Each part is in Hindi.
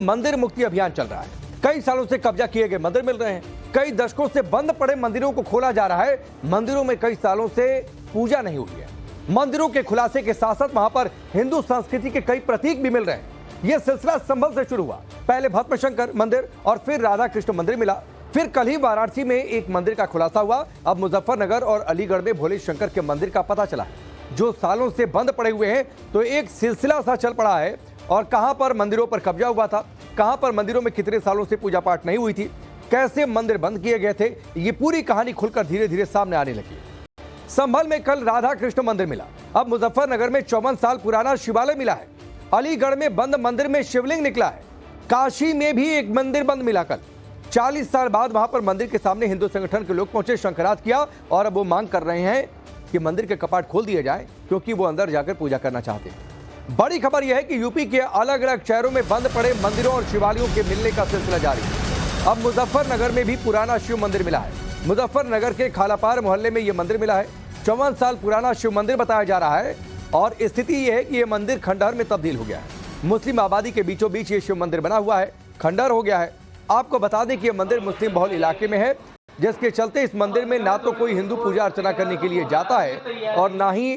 मंदिर मुक्ति अभियान चल रहा है। कई सालों से कब्जा किए गए मंदिर मिल रहे हैं। कई दशकों से बंद पड़े मंदिरों को खोला जा रहा है। मंदिरों में कई सालों से पूजा नहीं हुई है। मंदिरों के खुलासे के साथ साथ वहां पर हिंदू संस्कृति के कई प्रतीक भी मिल रहे हैं। यह सिलसिला संभल से शुरू हुआ। पहले भस्मशंकर मंदिर और फिर राधा कृष्ण मंदिर मिला। फिर कल ही वाराणसी में एक मंदिर का खुलासा हुआ। अब मुजफ्फरनगर और अलीगढ़ में भोले शंकर के मंदिर का पता चला है, जो सालों से बंद पड़े हुए हैं। तो एक सिलसिला सा चल पड़ा है। और कहां पर मंदिरों पर कब्जा हुआ था, कहां पर मंदिरों में कितने सालों से पूजा पाठ नहीं हुई थी, कैसे मंदिर बंद किए गए थे, ये पूरी कहानी खुलकर धीरे धीरे सामने आने लगी। संभल में कल राधा कृष्ण मंदिर मिला। अब मुजफ्फरनगर में 54 साल पुराना शिवालय मिला है। अलीगढ़ में बंद मंदिर में शिवलिंग निकला है। काशी में भी एक मंदिर बंद मिला। कल 40 साल बाद वहां पर मंदिर के सामने हिंदू संगठन के लोग पहुंचे, शंखनाद किया और अब वो मांग कर रहे हैं कि मंदिर के कपाट खोल दिए जाए, क्योंकि वो अंदर जाकर पूजा करना चाहते हैं। बड़ी खबर यह है कि यूपी के अलग अलग शहरों में बंद पड़े मंदिरों और शिवालयों के मिलने का सिलसिला जारी है। अब मुजफ्फरनगर में भी पुराना शिव मंदिर मिला है। मुजफ्फरनगर के खालापार मोहल्ले में यह मंदिर मिला है। 54 साल पुराना शिव मंदिर बताया जा रहा है और स्थिति यह है कि यह मंदिर खंडहर में तब्दील हो गया है। मुस्लिम आबादी के बीचों बीच ये शिव मंदिर बना हुआ है, खंडहर हो गया है। आपको बता दें कि यह मंदिर मुस्लिम बहुल इलाके में है, जिसके चलते इस मंदिर में ना तो कोई हिंदू पूजा अर्चना करने के लिए जाता है और ना ही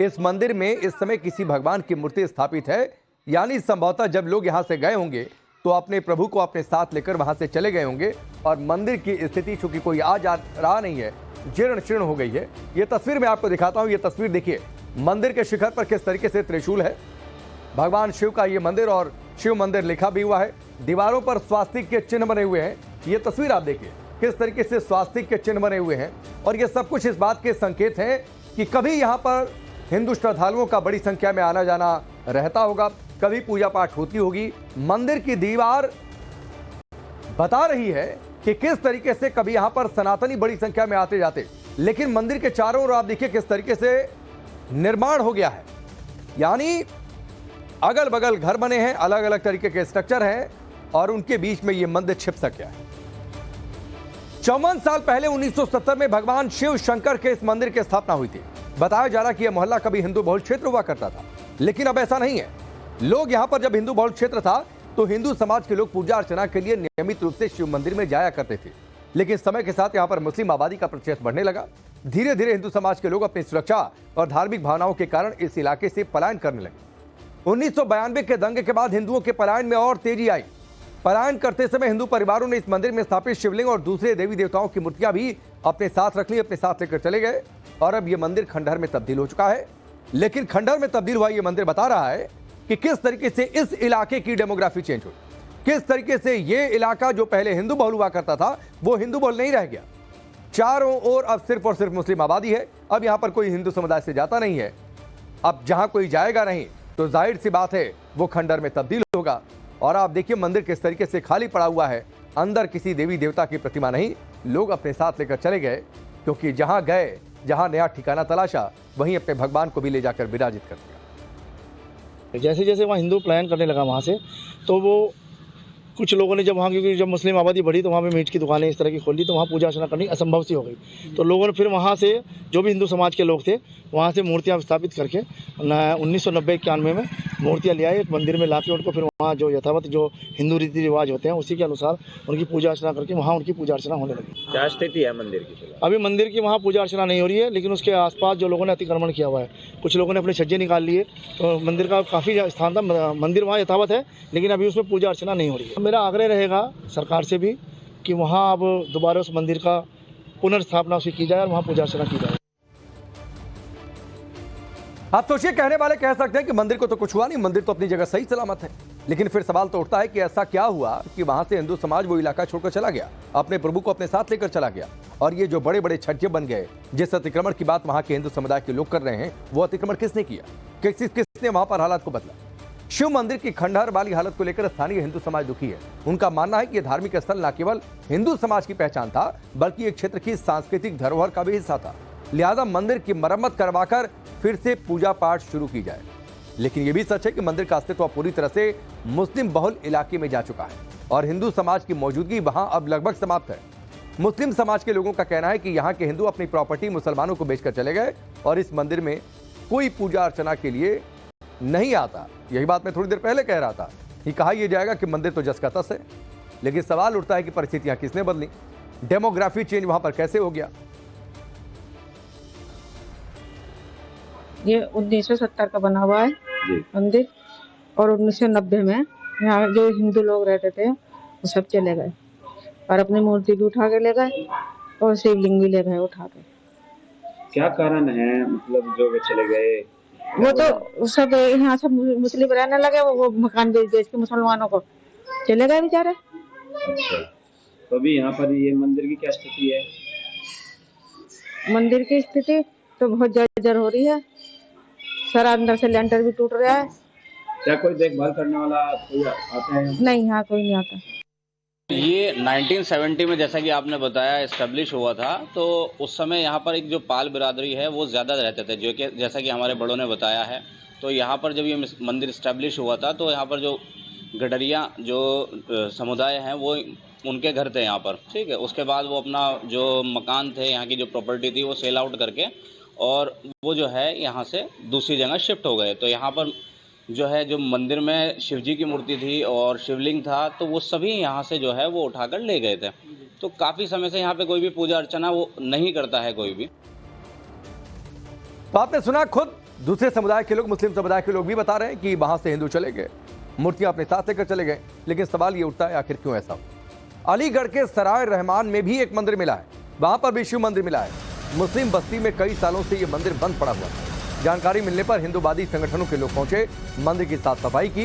इस मंदिर में इस समय किसी भगवान की मूर्ति स्थापित है। यानी संभवतः जब लोग यहां से गए होंगे तो अपने प्रभु को अपने साथ लेकर वहां से चले गए होंगे और मंदिर की स्थिति चूंकि कोई आ जा रहा नहीं है, जीर्ण शीर्ण हो गई है। ये तस्वीर मैं आपको दिखाता हूं। ये तस्वीर देखिए, मंदिर के शिखर पर किस तरीके से त्रिशूल है, भगवान शिव का ये मंदिर और शिव मंदिर लिखा भी हुआ है। दीवारों पर स्वास्तिक के चिन्ह बने हुए हैं। ये तस्वीर आप देखिए किस तरीके से स्वास्तिक के चिन्ह बने हुए हैं। और ये सब कुछ इस बात के संकेत हैं कि कभी यहाँ पर हिंदू श्रद्धालुओं का बड़ी संख्या में आना जाना रहता होगा, कभी पूजा पाठ होती होगी। मंदिर की दीवार बता रही है कि किस तरीके से कभी यहां पर सनातनी बड़ी संख्या में आते जाते, लेकिन मंदिर के चारों ओर आप देखिए किस तरीके से निर्माण हो गया है। यानी अगल बगल घर बने हैं, अलग अलग तरीके के स्ट्रक्चर हैं और उनके बीच में यह मंदिर छिप सक गया है। 54 साल पहले 1970 में भगवान शिव शंकर के इस मंदिर की स्थापना हुई थी। बताया जा रहा कि यह मोहल्ला कभी हिंदू बहुल क्षेत्र हुआ करता था, लेकिन अब ऐसा नहीं है। लोग यहां पर जब हिंदू बहुल क्षेत्र था तो हिंदू समाज के लोग पूजा अर्चना के लिए नियमित रूप से शिव मंदिर में जाया करते थे। लेकिन समय के साथ यहां पर मुस्लिम आबादी का प्रतिशत बढ़ने लगा। धीरे धीरे हिंदू समाज के लोग अपनी सुरक्षा और धार्मिक भावनाओं के कारण इस इलाके से पलायन करने लगे। 1992 के दंगे के बाद हिंदुओं के पलायन में और तेजी आई। पलायन करते समय हिंदू परिवारों ने इस मंदिर में स्थापित शिवलिंग और दूसरे देवी देवताओं की मूर्तियां भी अपने साथ रख ली, अपने साथ लेकर चले गए और अब यह मंदिर खंडहर में तब्दील हो चुका है। लेकिन खंडहर में तब्दील हुआ यह मंदिर बता रहा है कि किस तरीके से इस इलाके की डेमोग्राफी चेंज हुई, किस तरीके से यह इलाका जो पहले हिंदू बहुल हुआ करता था वो हिंदू बहुल नहीं रह गया। चारों ओर अब सिर्फ और सिर्फ मुस्लिम आबादी है। अब यहां पर कोई हिंदू समुदाय से जाता नहीं है। अब जहां कोई जाएगा नहीं तो जाहिर सी बात है वो खंडहर में तब्दील होगा। और आप देखिए मंदिर किस तरीके से खाली पड़ा हुआ है। अंदर किसी देवी देवता की प्रतिमा नहीं। लोग अपने साथ लेकर चले गए, क्योंकि जहां गए, जहां नया ठिकाना तलाशा, वहीं अपने भगवान को भी ले जाकर विराजित कर दिया। जैसे जैसे वहाँ हिंदू पलायन करने लगा वहाँ से, तो वो कुछ लोगों ने जब वहाँ, क्योंकि जब मुस्लिम आबादी बढ़ी तो वहाँ पे मीट की दुकानें इस तरह की खोल ली, तो वहाँ पूजा अर्चना करनी असंभव सी हो गई। तो लोगों ने फिर वहाँ से, जो भी हिंदू समाज के लोग थे, वहाँ से मूर्तियाँ स्थापित करके 1990-91 में मूर्तियाँ ले आए एक मंदिर में ला के, उनको फिर वहाँ जो यथावत जो हिंदू रीति रिवाज होते हैं उसी के अनुसार उनकी पूजा अर्चना करके वहाँ उनकी पूजा अर्चना होने लगी। क्या स्थिति है मंदिर की? अभी मंदिर की वहाँ पूजा अर्चना नहीं हो रही है, लेकिन उसके आसपास जो लोगों ने अतिक्रमण किया हुआ है, कुछ लोगों ने अपने छज्जे निकाल लिए, तो मंदिर का काफ़ी स्थान था, मंदिर वहाँ यथावत है, लेकिन अभी उसमें पूजा अर्चना नहीं हो रही है। मेरा आग्रह रहेगा सरकार से भी कि वहाँ अब दोबारा उस मंदिर का पुनर्स्थापना उसकी की जाए और वहाँ पूजा अर्चना की जाए। आप सोचिए, कहने वाले कह सकते हैं कि मंदिर को तो कुछ हुआ नहीं, मंदिर तो अपनी जगह सही सलामत है। लेकिन फिर सवाल तो उठता है कि ऐसा क्या हुआ कि वहां से हिंदू समाज वो इलाका छोड़कर चला गया, अपने प्रभु को अपने साथ लेकर चला गया। और ये जो बड़े बड़े छज्जे बन गए, जिस अतिक्रमण की बात वहां के हिंदू समुदाय के लोग कर रहे हैं, वो अतिक्रमण किसने किया, किसने वहां पर हालात को बदला? शिव मंदिर की खंडहर वाली हालत को लेकर स्थानीय हिंदू समाज दुखी है। उनका मानना है कि यह धार्मिक स्थल न केवल हिंदू समाज की पहचान था, बल्कि एक क्षेत्र की सांस्कृतिक धरोहर का भी हिस्सा था। लिहाजा मंदिर की मरम्मत करवाकर फिर से पूजा पाठ शुरू की जाए। लेकिन यह भी सच है कि मंदिर का अस्तित्व पूरी तरह से मुस्लिम बहुल इलाके में जा चुका है और हिंदू समाज की मौजूदगी वहां अब लगभग समाप्त है। मुस्लिम समाज के लोगों का कहना है कि यहाँ के हिंदू अपनी प्रॉपर्टी मुसलमानों को बेचकर चले गए और इस मंदिर में कोई पूजा अर्चना के लिए नहीं आता। यही बात मैं थोड़ी देर पहले कह रहा था। ये कहा यह जाएगा कि मंदिर तो जस का तस है, लेकिन सवाल उठता है कि परिस्थितियां किसने बदली, डेमोग्राफी चेंज वहां पर कैसे हो गया। ये 1970 का बना हुआ है मंदिर, और 1990 में यहाँ जो हिंदू लोग रहते थे वो सब चले गए और अपनी मूर्ति भी उठा के ले गए और शिवलिंग भी ले गए उठा के। क्या कारण है, मतलब जो वे चले गए? वो तो सब यहाँ सब मुस्लिम रहने लगे, वो मकान बेच बेच के मुसलमानों को चले गए बेचारे। अच्छा, तो अभी यहाँ पर ये मंदिर की क्या स्थिति है? मंदिर की स्थिति तो बहुत जर्जर हो रही है, सारा अंदर से लेंटर भी टूट रहा है। क्या कोई देखभाल करने वाला कोई आता है? नहीं, यहाँ कोई नहीं आता। ये 1970 में जैसा कि आपने बताया एस्टेब्लिश हुआ था, तो उस समय यहाँ पर एक जो पाल बिरादरी है वो ज़्यादा रहते थे, जो कि जैसा कि हमारे बड़ों ने बताया है। तो यहाँ पर जब ये मंदिर एस्टेब्लिश हुआ था तो यहाँ पर जो गडरिया जो समुदाय हैं वो उनके घर थे यहाँ पर, ठीक है। उसके बाद वो अपना जो मकान थे, यहाँ की जो प्रॉपर्टी थी वो सेल आउट करके और वो जो है यहाँ से दूसरी जगह शिफ्ट हो गए। तो यहाँ पर जो है जो मंदिर में शिव जी की मूर्ति थी और शिवलिंग था, तो वो सभी यहाँ से जो है वो उठाकर ले गए थे। तो काफ़ी समय से यहाँ पे कोई भी पूजा अर्चना वो नहीं करता है कोई भी। तो आपने सुना, खुद दूसरे समुदाय के लोग, मुस्लिम समुदाय के लोग भी बता रहे हैं कि वहां से हिंदू चले गए, मूर्तियां अपने साथ लेकर चले गए। लेकिन सवाल ये उठता है आखिर क्यों ऐसा हो। अलीगढ़ के सराय रहमान में भी एक मंदिर मिला है, वहां पर भी शिव मंदिर मिला है। मुस्लिम बस्ती में कई सालों से यह मंदिर बंद पड़ा हुआ था। जानकारी मिलने पर हिंदूवादी संगठनों के लोग पहुंचे, मंदिर की साफ सफाई की।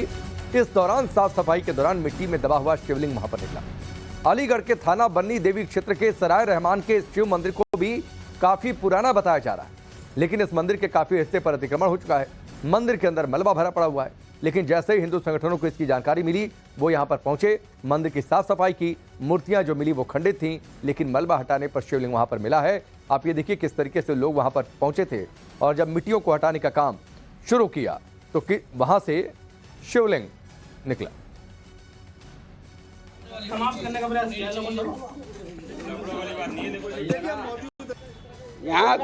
इस दौरान साफ सफाई के दौरान मिट्टी में दबा हुआ शिवलिंग वहां पर निकला। अलीगढ़ के थाना बन्नी देवी क्षेत्र के सराय रहमान के शिव मंदिर को भी काफी पुराना बताया जा रहा है, लेकिन इस मंदिर के काफी हिस्से पर अतिक्रमण हो चुका है। मंदिर के अंदर मलबा भरा पड़ा हुआ है। लेकिन जैसे ही हिंदू संगठनों को इसकी जानकारी मिली, वो यहां पर पहुंचे, मंदिर की साफ सफाई की। मूर्तियां जो मिली वो खंडित थीं, लेकिन मलबा हटाने पर शिवलिंग वहां पर मिला है। आप ये देखिए किस तरीके से लोग वहां पर पहुंचे थे और जब मिट्टियों को हटाने का काम शुरू किया तो वहां से शिवलिंग निकला। यहाँ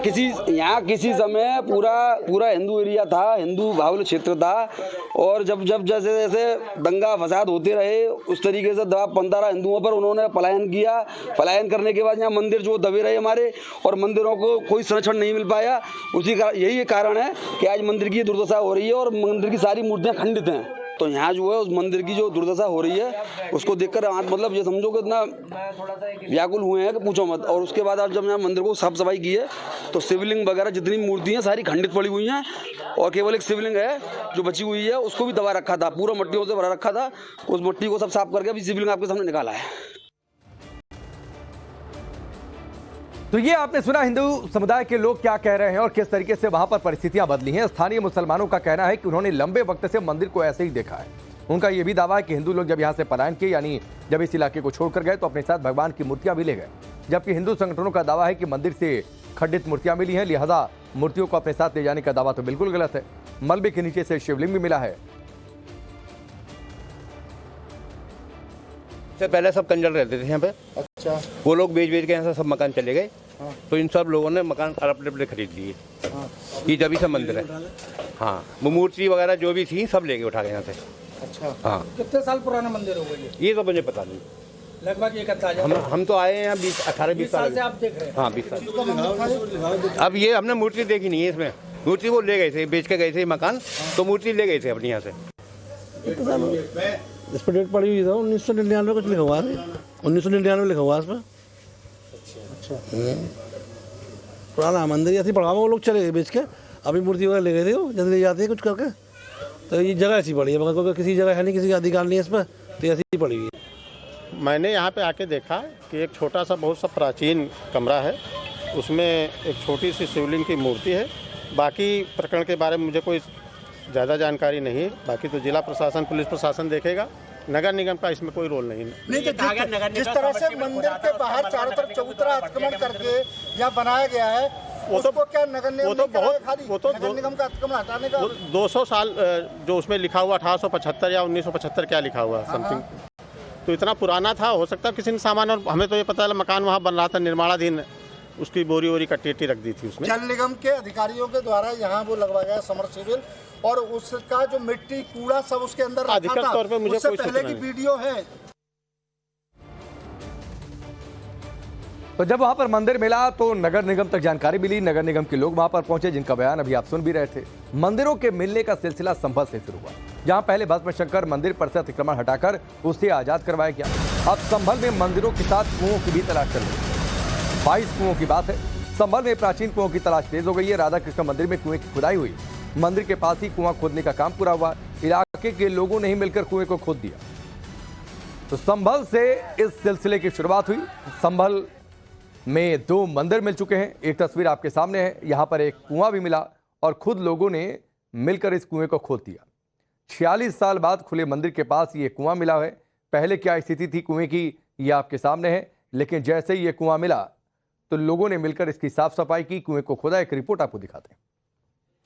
किसी समय पूरा हिंदू एरिया था, हिंदू बाहुल्य क्षेत्र था। और जब जैसे जैसे दंगा फसाद होते रहे, उस तरीके से दबाव बनता रहा हिंदुओं पर। उन्होंने पलायन किया। पलायन करने के बाद यहाँ मंदिर जो दबे रहे हमारे, और मंदिरों को कोई संरक्षण नहीं मिल पाया। उसी का यही कारण है कि आज मंदिर की दुर्दशा हो रही है और मंदिर की सारी मूर्तियाँ खंडित हैं। तो यहाँ जो है उस मंदिर की जो दुर्दशा हो रही है उसको देखकर मतलब ये समझो कि इतना व्याकुल हुए हैं कि पूछो मत। और उसके बाद आप जब यहाँ मंदिर को साफ सफाई की है तो शिवलिंग वगैरह जितनी मूर्ति हैं सारी खंडित पड़ी हुई हैं, और केवल एक शिवलिंग है जो बची हुई है, उसको भी दबा रखा था, पूरा मट्टियों से भरा रखा था। उस मट्टी को सब साफ करके अभी शिवलिंग आपके सामने निकाला है। तो ये आपने सुना हिंदू समुदाय के लोग क्या कह रहे हैं और किस तरीके से वहां पर परिस्थितियां बदली हैं। स्थानीय मुसलमानों का कहना है कि उन्होंने लंबे वक्त से मंदिर को ऐसे ही देखा है। उनका यह भी दावा है कि हिंदू लोग जब यहां से पलायन किए, यानी जब इस इलाके को छोड़कर गए, तो अपने साथ भगवान की मूर्तियां भी ले गए। जबकि हिंदू संगठनों का दावा है कि मंदिर से खंडित मूर्तियां मिली हैं, लिहाजा मूर्तियों को अपने साथ ले जाने का दावा तो बिल्कुल गलत है। मलबे के नीचे से शिवलिंग भी मिला है। से पहले सब कंजर रहते थे यहाँ पे। अच्छा। वो लोग बेच के यहाँ से सब मकान चले गए। हाँ। तो इन सब लोगों ने मकान अपने खरीद लिए। हाँ। ये जब सब मंदिर है। हाँ, वो मूर्ति वगैरह जो भी थी सब लेके उठा गए यहाँ से। अच्छा। हाँ। कितने साल पुराना मंदिर होगा ये तो मुझे पता नहीं, लगभग एक अंदाजा। हम तो आए हैं यहाँ 18-20 साल से आप देख रहे हैं। हाँ, 20 साल। अब ये हमने मूर्ति देखी नहीं है इसमें। मूर्ति वो ले गए थे, बेच के गए थे मकान, तो मूर्ति ले गए थे अपने यहाँ से। इस पर डेट पड़ी हुई था 1999 कुछ लिखा हुआ है, 1999 लिखा हुआ है इसमें। अच्छा। पुराना मंदिर ऐसे पड़ा हुआ, वो लोग चले गए बेच के। अभी मूर्ति वगैरह ले गए थे, वो जल्दी ले जाते हैं कुछ करके। तो ये जगह ऐसी पड़ी है, मगर किसी जगह है नहीं, किसी का अधिकार नहीं है इस पर, तो ऐसी ही पड़ी हुई है। मैंने यहाँ पे आके देखा कि एक छोटा सा बहुत सा प्राचीन कमरा है, उसमें एक छोटी सी शिवलिंग की मूर्ति है। बाकी प्रकरण के बारे में मुझे कोई ज़्यादा जानकारी नहीं है। बाकी तो जिला प्रशासन, पुलिस प्रशासन देखेगा। नगर निगम का इसमें कोई रोल नहीं है। जिस तरह से मंदिर के बाहर चारों तरफ चबूतरा अतिक्रमण करके यहाँ बनाया गया है, वो तो क्या नगर निगम नगर निगम का अतिक्रमण हटाने का 200 साल जो उसमें लिखा हुआ 1875 या 1975 क्या लिखा हुआ समथिंग, तो इतना पुराना था। हो सकता है किसी ने सामान, और हमें तो ये पता है मकान वहाँ बन रहा था, निर्माणाधीन उसकी बोरी वोरी कट्टी रख दी थी उसमें। जल निगम के अधिकारियों के द्वारा यहाँ वो लगवाया गया समरसेबल और उसका जो मिट्टी कूड़ा सब उसके अंदर रखा अधिकतर था। तौर पे मुझे उससे कोई पहले सूचना की नहीं। वीडियो है। तो जब वहां पर मंदिर मिला तो नगर निगम तक जानकारी मिली। नगर निगम के लोग वहां पर पहुंचे, जिनका बयान अभी आप सुन भी रहे थे। मंदिरों के मिलने का सिलसिला संभल से शुरू हुआ, जहां पहले भस्म शंकर मंदिर पर से अतिक्रमण हटाकर उसे आजाद करवाया गया। अब संभल में मंदिरों के साथ कुओं की भी तलाश चल रही है। 22 कुओं की बात है। संभल में प्राचीन कुओं की तलाश तेज हो गई है। राधा कृष्ण मंदिर में कुएं की खुदाई हुई। मंदिर के पास ही कुआं खोदने का काम पूरा हुआ। इलाके के लोगों ने ही मिलकर कुएं को खोद दिया। तो संभल से इस सिलसिले की शुरुआत हुई। संभल में 2 मंदिर मिल चुके हैं। एक तस्वीर आपके सामने है। यहां पर एक कुआं भी मिला और खुद लोगों ने मिलकर इस कुएं को खोद दिया। 46 साल बाद खुले मंदिर के पास ये कुआं मिला है। पहले क्या स्थिति थी कुएं की, ये आपके सामने है। लेकिन जैसे ही ये कुआं मिला तो लोगों ने मिलकर इसकी साफ सफाई की, कुएं को खोदा। एक रिपोर्ट आपको दिखाते हैं।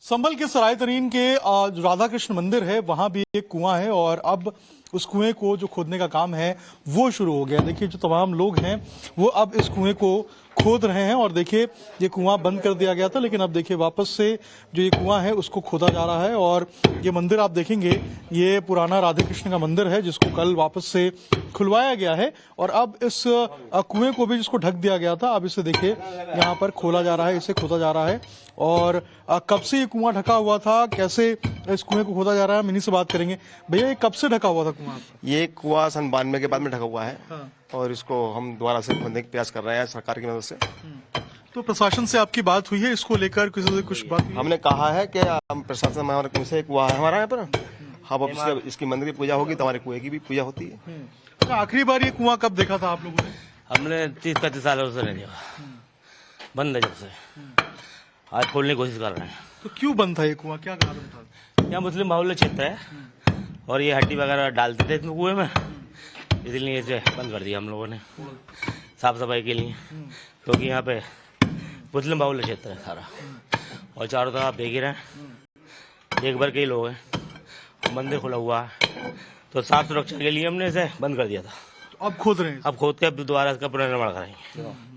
संभल के सराय तरीन के जो राधा कृष्ण मंदिर है वहां भी एक कुआं है और अब उस कुएं को जो खोदने का काम है वो शुरू हो गया। देखिए जो तमाम लोग हैं वो अब इस कुएं को खोद रहे हैं और देखिए ये कुआं बंद कर दिया गया था, लेकिन अब देखिए वापस से जो ये कुआं है उसको खोदा जा रहा है। और ये मंदिर आप देखेंगे ये पुराना राधे कृष्ण का मंदिर है जिसको कल वापस से खुलवाया गया है और अब इस कुएं को भी जिसको ढक दिया गया था अब इसे देखिए यहाँ पर खोला जा रहा है, इसे खोदा जा रहा है। और कब से ये कुआं ढका हुआ था, कैसे इस कुएं को खोदा जा रहा है, मिनी से बात करेंगे। भैया ये कब से ढका हुआ था कुआं? ये कुआं सन 92 के बाद में ढका हुआ है। हाँ। और इसको हम दोबारा से खोदने का प्रयास कर रहे हैं सरकार की मदद से। तो प्रशासन से आपकी बात हुई है इसको लेकर, किसी से कुछ बात हुई? हमने कहा है कि हम प्रशासन हमारे से कुआं है हमारा यहाँ पर, अब इसकी मंदिर की पूजा होगी तो हमारे कुएं की भी पूजा होती है। तो आखिरी बार ये कुआं कब देखा था आप लोगों ने? हमने 30-35 सालों से नहीं देखा, बंद है जब से। आज खोलने की कोशिश कर रहे हैं। तो क्यों बंद था ये कुआं, क्या कारण था? यहाँ मुस्लिम बाहुल्य क्षेत्र है और ये हड्डी वगैरह डालते थे इसमें कुएं में, इसलिए इसे बंद कर दिया हम लोगों ने साफ सफाई के लिए, क्योंकि यहाँ पे मुस्लिम बाहुल्य क्षेत्र है सारा और चारों तरफ आप देख ही रहे हैं, एक बार कई लोग हैं, मंदिर खुला हुआ है तो साफ सुरक्षा के लिए हमने इसे बंद कर दिया था। तो अब खोद रहे हैं? अब खोद के अब दोबारा इसका पुनर्निर्माण कराएंगे।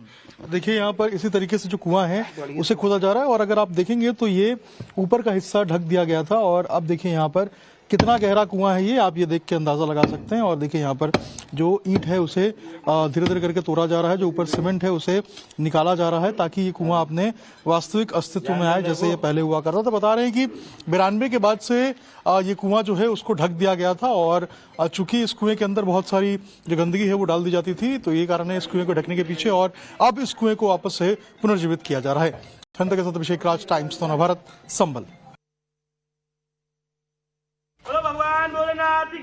देखिए यहाँ पर इसी तरीके से जो कुआं है उसे खोदा जा रहा है और अगर आप देखेंगे तो ये ऊपर का हिस्सा ढक दिया गया था और अब देखिए यहाँ पर कितना गहरा कुआं है ये आप ये देख के अंदाजा लगा सकते हैं। और देखिए यहाँ पर जो ईंट है उसे धीरे धीरे करके तोड़ा जा रहा है, जो ऊपर सीमेंट है उसे निकाला जा रहा है ताकि ये कुआं अपने वास्तविक अस्तित्व में आए जैसे ये पहले हुआ करता था। बता रहे हैं कि 92 के बाद से ये कुआं जो है उसको ढक दिया गया था और चूंकि इस कुएं के अंदर बहुत सारी जो गंदगी है वो डाल दी जाती थी तो ये कारण है इस कुएं को ढकने के पीछे और अब इस कुएं को वापस से पुनर्जीवित किया जा रहा है। के साथ अभिषेक राज, टाइम्स नव भारत, संभल।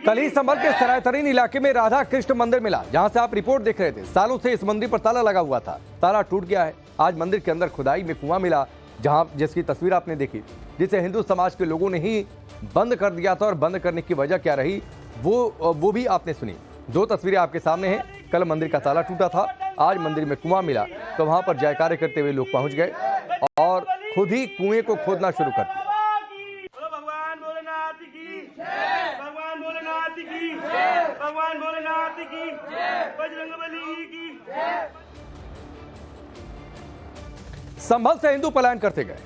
कल ही संभल के सरायतरीन इलाके में राधा कृष्ण मंदिर मिला, जहां से आप रिपोर्ट देख रहे थे। सालों से इस मंदिर पर ताला लगा हुआ था, ताला टूट गया है। आज मंदिर के अंदर खुदाई में कुआं मिला, जहां जिसकी तस्वीर आपने देखी, जिसे हिंदू समाज के लोगों ने ही बंद कर दिया था और बंद करने की वजह क्या रही वो भी आपने सुनी। 2 तस्वीरें आपके सामने हैं। कल मंदिर का ताला टूटा था, आज मंदिर में कुआं मिला तो वहां पर जयकारे करते हुए लोग पहुंच गए और खुद ही कुएं को खोदना शुरू कर दिया। भगवान भोलेनाथ की बजरंगबली की। संभल से हिंदू पलायन करते गए,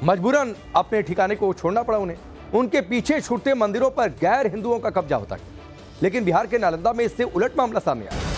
मजबूरन अपने ठिकाने को छोड़ना पड़ा उन्हें। उनके पीछे छूटते मंदिरों पर गैर हिंदुओं का कब्जा होता है। लेकिन बिहार के नालंदा में इससे उलट मामला सामने आया।